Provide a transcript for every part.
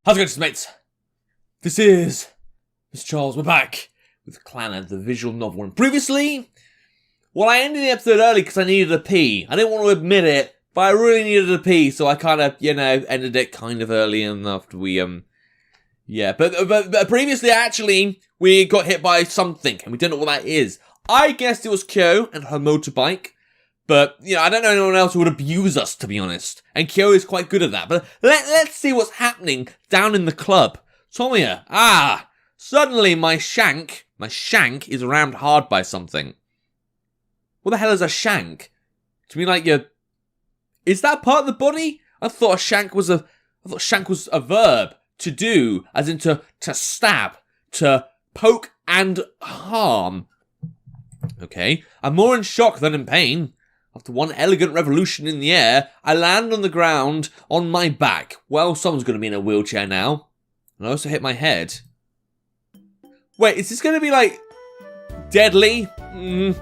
How's it going, mates? This is Mrjacharles. We're back with Clannad, the visual novel. And previously, well, I ended the episode early because I needed a pee. I didn't want to admit it, but I really needed a pee, so I kind of, ended it kind of early enough. But previously, actually, we got hit by something, and we don't know what that is. I guessed it was Kyou and her motorbike. But, I don't know anyone else who would abuse us, to be honest. And Kyou is quite good at that. But let's see what's happening down in the club. Tomia, suddenly my shank is rammed hard by something. What the hell is a shank? Do you mean like is that part of the body? I thought shank was a verb. To do, as in to stab, to poke and harm. Okay, I'm more in shock than in pain. After one elegant revolution in the air, I land on the ground on my back. Well, someone's going to be in a wheelchair now. And I also hit my head. Wait, is this going to be, like, deadly? The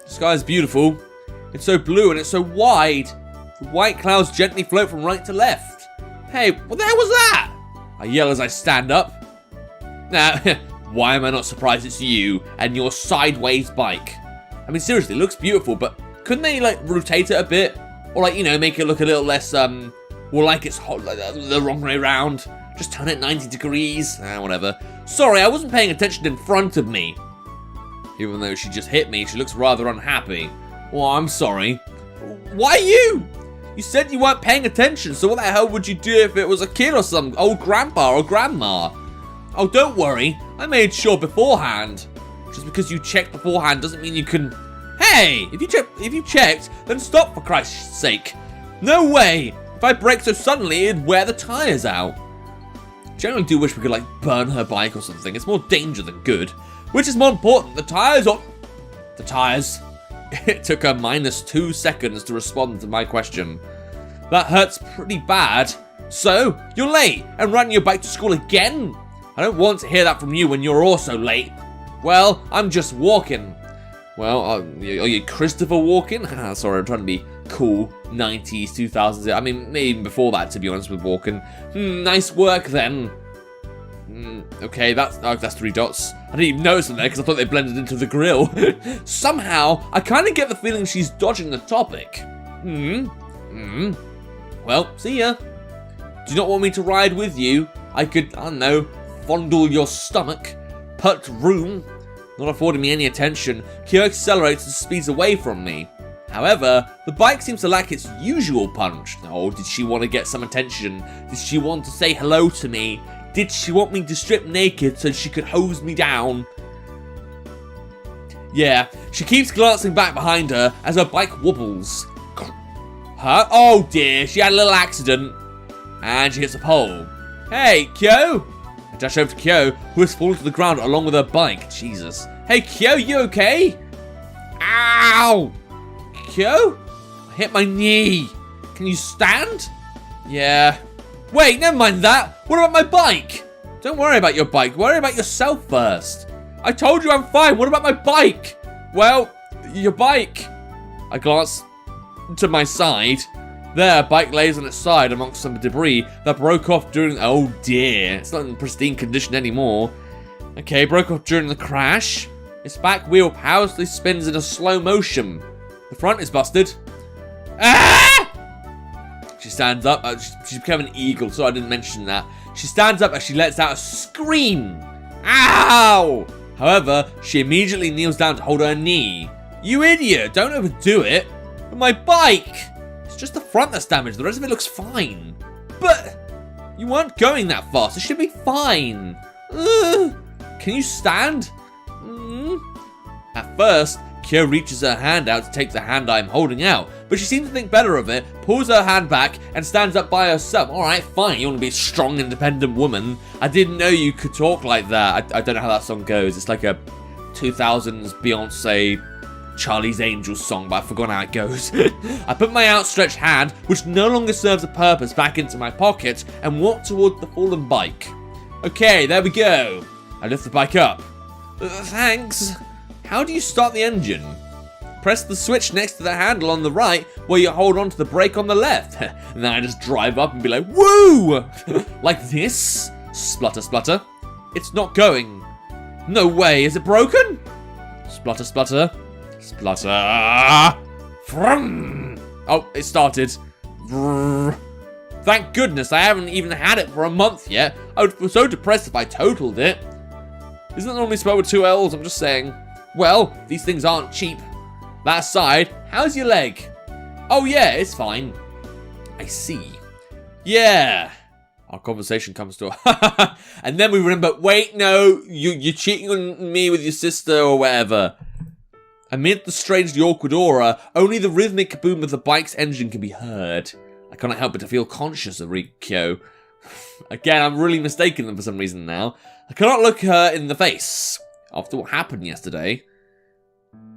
sky's beautiful. It's so blue and it's so wide. The white clouds gently float from right to left. Hey, what the hell was that? I yell as I stand up. Now, why am I not surprised it's you and your sideways bike? I mean, seriously, it looks beautiful, but couldn't they, like, rotate it a bit? Or, like, make it look a little less, like it's hot, like, the wrong way around. Just turn it 90 degrees. Whatever. Sorry, I wasn't paying attention in front of me. Even though she just hit me, she looks rather unhappy. Well, I'm sorry. Why you? You said you weren't paying attention, so what the hell would you do if it was a kid or some old grandpa or grandma? Oh, don't worry. I made sure beforehand. Just because you checked beforehand doesn't mean you can... Hey! If you checked, then stop for Christ's sake. No way! If I brake so suddenly, it'd wear the tyres out. Generally do wish we could, like, burn her bike or something. It's more danger than good. Which is more important, the tyres or... The tyres. It took her -2 seconds to respond to my question. That hurts pretty bad. So, you're late and riding your bike to school again? I don't want to hear that from you when you're also late. Well, I'm just walking. Well, are you Christopher walking? Sorry, I'm trying to be cool. 90s, 2000s. I mean, maybe even before that, to be honest, with walking. Nice work then. Okay, that's 3 dots. I didn't even notice them there because I thought they blended into the grill. Somehow, I kind of get the feeling she's dodging the topic. Well, see ya. Do you not want me to ride with you? I could, I don't know, fondle your stomach. Put room. Not affording me any attention, Kyou accelerates and speeds away from me. However, the bike seems to lack its usual punch. Oh, did she want to get some attention? Did she want to say hello to me? Did she want me to strip naked so she could hose me down? Yeah, she keeps glancing back behind her as her bike wobbles. Huh? Oh dear, she had a little accident. And she hits a pole. Hey, Kyou! I dash over to Kyou, who has fallen to the ground along with her bike. Jesus. Hey, Kyou, you okay? Ow! Kyou? I hit my knee. Can you stand? Yeah. Wait, never mind that. What about my bike? Don't worry about your bike. Worry about yourself first. I told you I'm fine. What about my bike? Well, your bike. I glance to my side. There, a bike lays on its side amongst some debris that broke off during... Oh dear, it's not in pristine condition anymore. Okay, broke off during the crash. Its back wheel powerlessly spins in a slow motion. The front is busted. Ah! She stands up. She's become an eagle, so I didn't mention that. She stands up as she lets out a scream. Ow! However, she immediately kneels down to hold her knee. You idiot, don't overdo it. But my bike! It's just the front that's damaged. The rest of it looks fine. But you weren't going that fast. It should be fine. Can you stand? At first, Kyou reaches her hand out to take the hand I'm holding out, but she seems to think better of it, pulls her hand back, and stands up by herself. Alright, fine, you want to be a strong, independent woman. I didn't know you could talk like that. I don't know how that song goes. It's like a 2000s Beyonce Charlie's Angels song, but I've forgotten how it goes. I put my outstretched hand, which no longer serves a purpose, back into my pocket and walk toward the fallen bike. Okay, there we go. I lift the bike up. Thanks. How do you start the engine? press the switch next to the handle on the right while you hold on to the brake on the left. And then I just drive up and be like, woo! Like this. Splutter, splutter. It's not going. No way, is it broken? Splutter, splutter. Splutter. Vroom. Oh, it started. Thank goodness I haven't even had it for a month yet. I would feel so depressed if I totaled it. Isn't it normally spelled with 2 L's? I'm just saying. Well, these things aren't cheap. That aside, how's your leg? Oh yeah, it's fine. I see. Yeah. Our conversation comes to a and then we remember, wait, no, you're cheating on me with your sister or whatever. Amid the strangely awkward aura, only the rhythmic kaboom of the bike's engine can be heard. I cannot help but to feel conscious of Kyou. Again, I'm really mistaking them for some reason now. I cannot look her in the face after what happened yesterday.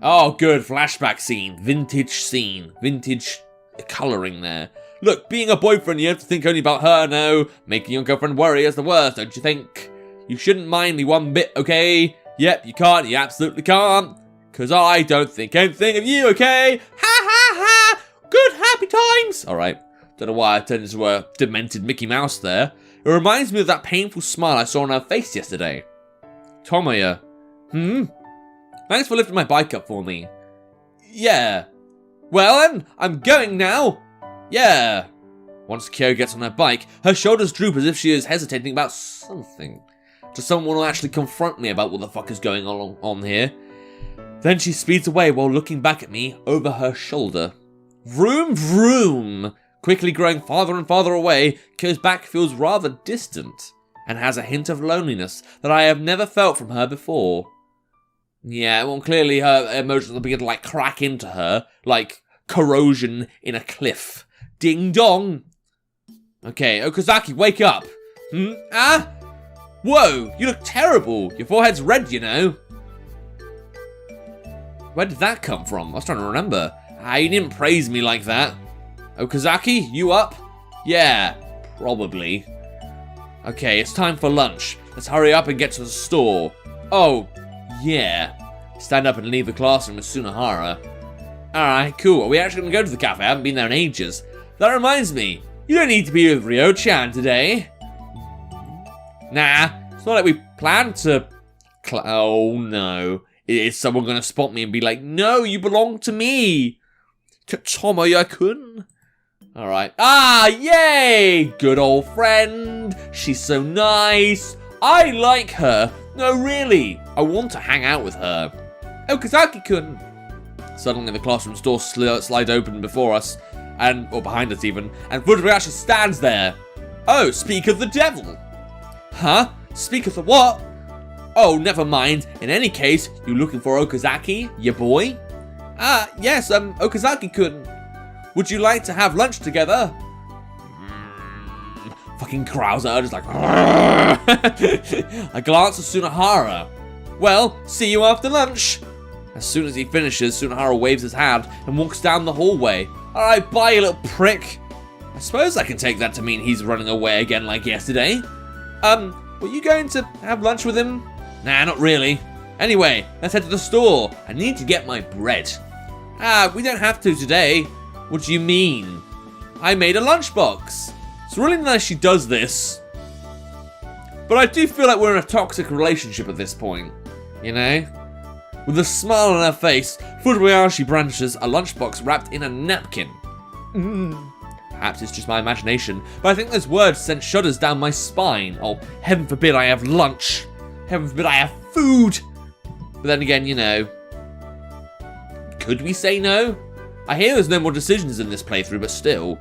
Oh, good. Flashback scene. Vintage colouring there. Look, being a boyfriend, you have to think only about her, no. Making your girlfriend worry is the worst, don't you think? You shouldn't mind me one bit, okay? Yep, you can't. You absolutely can't. Because I don't think anything of you, okay? Ha ha ha! Good happy times! Alright. Don't know why I turned into a demented Mickey Mouse there. It reminds me of that painful smile I saw on her face yesterday. Tomoya. Thanks for lifting my bike up for me. Yeah. Well then, I'm going now. Yeah. Once Kyou gets on her bike, her shoulders droop as if she is hesitating about something. Just someone will actually confront me about what the fuck is going on here. Then she speeds away while looking back at me over her shoulder. Vroom vroom. Quickly growing farther and farther away, Kyou's back feels rather distant and has a hint of loneliness that I have never felt from her before. Yeah, well, clearly her emotions will begin to, like, crack into her, like corrosion in a cliff. Ding dong! Okay, Okazaki, wake up! Ah? Whoa, you look terrible! Your forehead's red, you know. Where did that come from? I was trying to remember. You didn't praise me like that. Okazaki, you up? Yeah, probably. Okay, it's time for lunch. Let's hurry up and get to the store. Oh, yeah. Stand up and leave the classroom with Sunahara. Alright, cool. Are we actually going to go to the cafe? I haven't been there in ages. That reminds me. You don't need to be with Ryo-chan today. Nah, it's not like we planned to... Oh, no. Is someone going to spot me and be like, no, you belong to me? Tomoya-kun? Alright. Ah, yay! Good old friend. She's so nice. I like her. No, really. I want to hang out with her. Okazaki-kun. Suddenly the classroom's door slides open before us, or behind us even, and Mrjacharles stands there. Oh, speak of the devil. Huh? Speak of the what? Oh, never mind. In any case, you looking for Okazaki, your boy? Yes, Okazaki-kun. Would you like to have lunch together? Fucking Krauser, just like... I glance at Sunahara. Well, see you after lunch. As soon as he finishes, Sunahara waves his hand and walks down the hallway. Alright, bye, you little prick. I suppose I can take that to mean he's running away again like yesterday. Were you going to have lunch with him? Nah, not really. Anyway, let's head to the store. I need to get my bread. We don't have to today. What do you mean? I made a lunchbox. It's really nice she does this. But I do feel like we're in a toxic relationship at this point. You know? With a smile on her face, Mrjacharles branches a lunchbox wrapped in a napkin. Perhaps it's just my imagination, but I think those words sent shudders down my spine. Oh, heaven forbid I have lunch. Heaven forbid I have food. But then again, you know. Could we say no? I hear there's no more decisions in this playthrough, but still.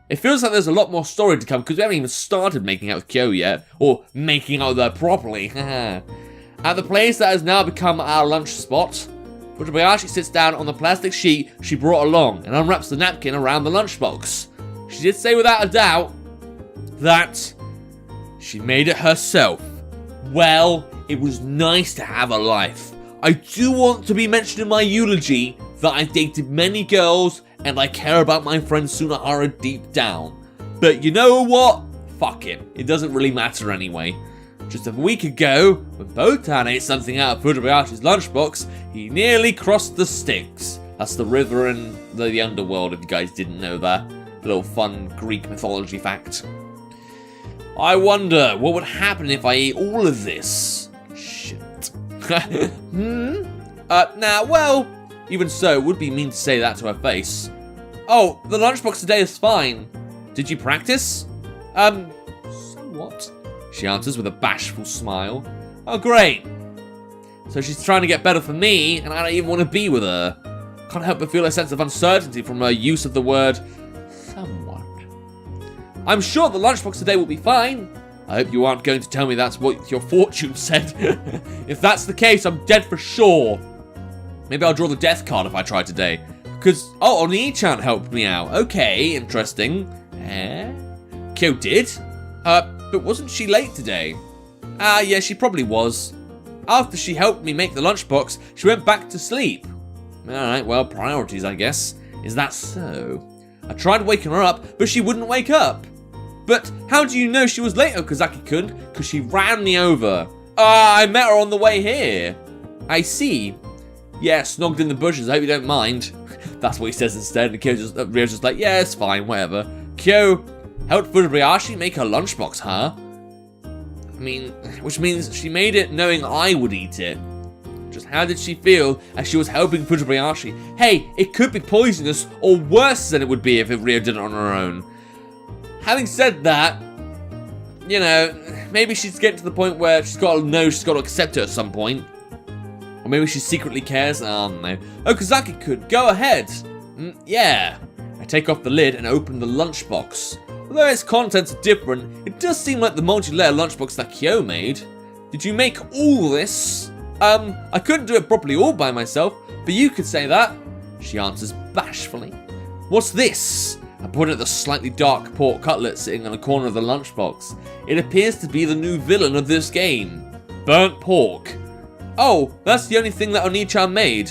It feels like there's a lot more story to come because we haven't even started making out with Kyou yet. Or making out with her properly. At the place that has now become our lunch spot, Mrjacharles sits down on the plastic sheet she brought along and unwraps the napkin around the lunchbox. She did say without a doubt that she made it herself. Well, it was nice to have a life. I do want to be mentioned in my eulogy that I've dated many girls and I care about my friend Sunahara deep down. But you know what? Fuck it. It doesn't really matter anyway. Just a week ago, when Botan ate something out of Mrjacharles' lunchbox, he nearly crossed the sticks. That's the river in the underworld, if you guys didn't know that. A little fun Greek mythology fact. I wonder what would happen if I ate all of this. Shit. Nah, well, even so, it would be mean to say that to her face. Oh, the lunchbox today is fine. Did you practice? Somewhat, she answers with a bashful smile. Oh, great. So she's trying to get better for me, and I don't even want to be with her. Can't help but feel a sense of uncertainty from her use of the word somewhat. I'm sure the lunchbox today will be fine. I hope you aren't going to tell me that's what your fortune said. If that's the case, I'm dead for sure. Maybe I'll draw the death card if I try today. Because, oh, Oni-chan helped me out. Okay, interesting. Kyou did? But wasn't she late today? Yeah, she probably was. After she helped me make the lunchbox, she went back to sleep. Alright, well, priorities, I guess. Is that so? I tried waking her up, but she wouldn't wake up. But how do you know she was late, Okazaki-kun? Because she ran me over. I met her on the way here. I see. Yeah, snogged in the bushes, I hope you don't mind. That's what he says instead, and Ryo's just like, yeah, it's fine, whatever. Kyou helped Mrjacharles make her lunchbox, huh? I mean, which means she made it knowing I would eat it. Just how did she feel as she was helping Mrjacharles? Hey, it could be poisonous, or worse than it would be if Ryo did it on her own. Having said that, you know, maybe she's getting to the point where she's got to know she's got to accept it at some point. Or maybe she secretly cares. I don't know. Okazaki-kun, go ahead. Yeah. I take off the lid and open the lunchbox. Although its contents are different, it does seem like the multi-layer lunchbox that Kyou made. Did you make all this? I couldn't do it properly all by myself, but you could say that. She answers bashfully. What's this? I point at the slightly dark pork cutlet sitting in a corner of the lunchbox. It appears to be the new villain of this game. Burnt pork. Oh, that's the only thing that Oni-chan made.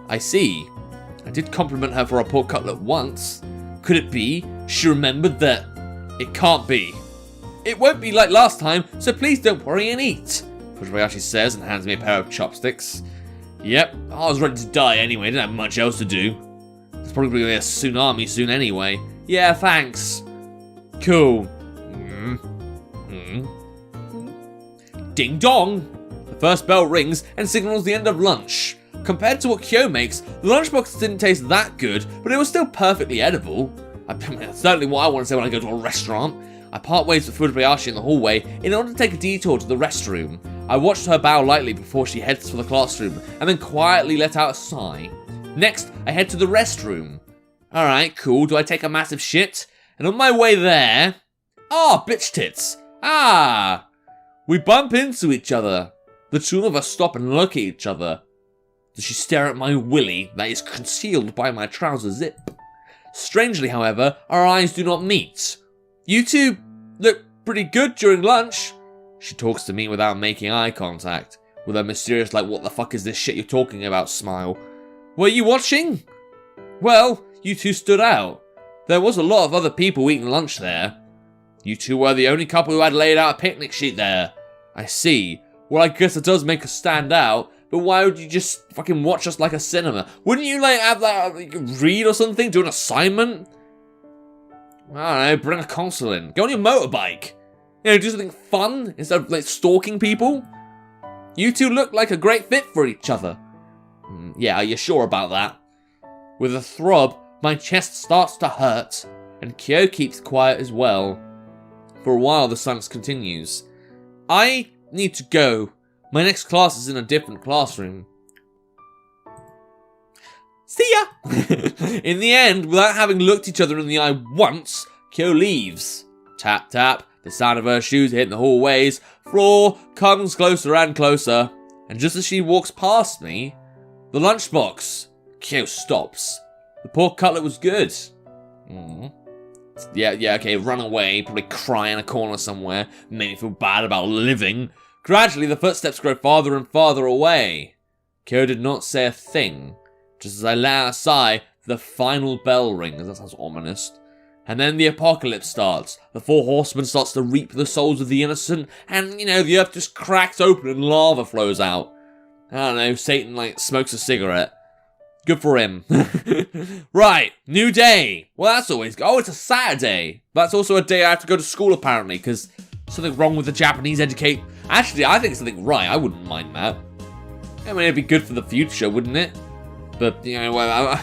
I see. I did compliment her for a pork cutlet once. Could it be she remembered that? It can't be. It won't be like last time, so please don't worry and eat, Mrjacharles says and hands me a pair of chopsticks. Yep, I was ready to die anyway, didn't have much else to do. There's probably going to be a tsunami soon anyway. Yeah, thanks. Cool. Ding dong! The first bell rings and signals the end of lunch. Compared to what Kyou makes, the lunchbox didn't taste that good, but it was still perfectly edible. That's certainly what I want to say when I go to a restaurant. I part ways with Mrjacharles in the hallway in order to take a detour to the restroom. I watched her bow lightly before she heads for the classroom, and then quietly let out a sigh. Next, I head to the restroom. Alright, cool, do I take a massive shit? And on my way there... bitch tits! We bump into each other. The two of us stop and look at each other. Does she stare at my willy that is concealed by my trouser zip? Strangely, however, our eyes do not meet. You two look pretty good during lunch. She talks to me without making eye contact, with a mysterious like what the fuck is this shit you're talking about smile. Were you watching? Well, you two stood out. There was a lot of other people eating lunch there. You two were the only couple who had laid out a picnic sheet there. I see. Well, I guess it does make us stand out, but why would you just fucking watch us like a cinema? Wouldn't you like have that, read or something, do an assignment? I don't know, bring a console in. Go on your motorbike. You know, do something fun instead of like stalking people. You two look like a great fit for each other. Yeah, are you sure about that? With a throb, my chest starts to hurt, and Kyou keeps quiet as well. For a while, the silence continues. I need to go. My next class is in a different classroom. See ya! In the end, without having looked each other in the eye once, Kyou leaves. Tap tap, the sound of her shoes hitting the hallways. Floor comes closer and closer. And just as she walks past me, the lunchbox. Kyou stops. The pork cutlet was good. Yeah, okay, run away, probably cry in a corner somewhere, made me feel bad about living. Gradually, the footsteps grow farther and farther away. Kyou did not say a thing. Just as I let out a sigh, the final bell rings. That sounds ominous. And then the apocalypse starts. The four horsemen starts to reap the souls of the innocent, and, you know, the earth just cracks open and lava flows out. I don't know, Satan, like, smokes a cigarette. Good for him. Right, new day. Well, that's always... Oh, it's a Saturday. That's also a day I have to go to school, apparently, because something wrong with the Japanese educate... Actually, I think it's something right. I wouldn't mind that. I mean, it'd be good for the future, wouldn't it? But, you know, well,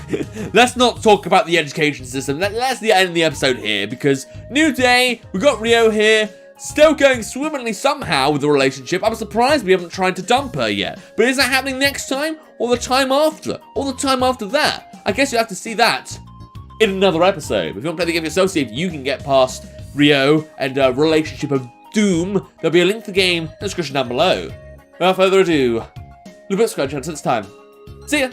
let's not talk about the education system. Let's end the episode here, because new day, we got Rio here, still going swimmingly somehow with the relationship. I'm surprised we haven't tried to dump her yet. But is that happening next time, or the time after, or the time after that? I guess you'll have to see that in another episode. If you want to play the game yourself, see if you can get past Rio and Relationship of Doom. There'll be a link to the game in the description down below. Without further ado, subscribe channel. Until next time. See ya!